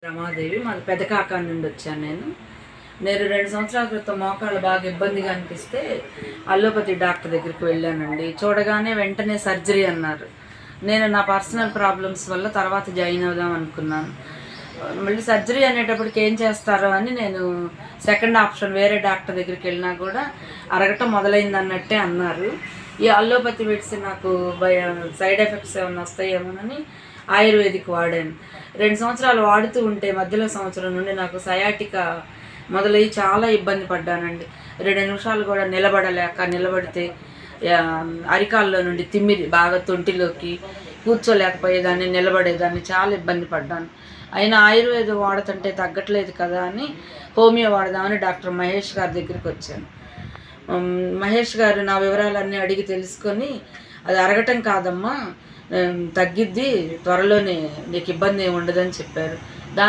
రమాదేవి మాది పెదకాకాని నుండి వచ్చాను. నేను 2 సంవత్సరాల క్రితం మోకాళ్ళు బాగా ఇబ్బందిగా అనిపిస్తే అల్లోపతి డాక్టర్ దగ్గరికి వెళ్ళానండి. చూడగానే వెంటనే సర్జరీ అన్నారు. నేను నా పర్సనల్ ప్రాబ్లమ్స్ వల్ల తర్వాత జాయిన్ అవుదాం అనుకున్నాను. మళ్ళీ సర్జరీ అనేటప్పటికి ఏం చేస్తారో అని నేను సెకండ్ ఆప్షన్ వేరే డాక్టర్ దగ్గరికి వెళ్ళినా కూడా అరగటం మొదలైంది అన్నట్టే అన్నారు. ఈ అల్లోపతి మెడిసిన్ నాకు సైడ్ ఎఫెక్ట్స్ ఏమైనా వస్తాయేమోనని ఆయుర్వేదిక్ వాడాను. 2 సంవత్సరాలు వాడుతూ ఉంటే మధ్యలో సంవత్సరం నుండి నాకు సయాటికా మొదలయ్యి చాలా ఇబ్బంది పడ్డానండి. 2 నిమిషాలు కూడా నిలబడితే అరికాల్లో నుండి తిమ్మిరి బాగా తొంటిలోకి కూర్చోలేకపోయేదాన్ని, నిలబడేదాన్ని, చాలా ఇబ్బంది పడ్డాను. అయినా ఆయుర్వేదం వాడుతుంటే తగ్గట్లేదు కదా అని హోమియో వాడదామని డాక్టర్ మహేష్ గారి దగ్గరికి వచ్చాను. మహేష్ గారు నా వివరాలన్నీ అడిగి తెలుసుకొని, అది అరగటం కాదమ్మా, తగ్గిద్ది, త్వరలోనే నీకు ఇబ్బంది ఏమి ఉండదని చెప్పారు.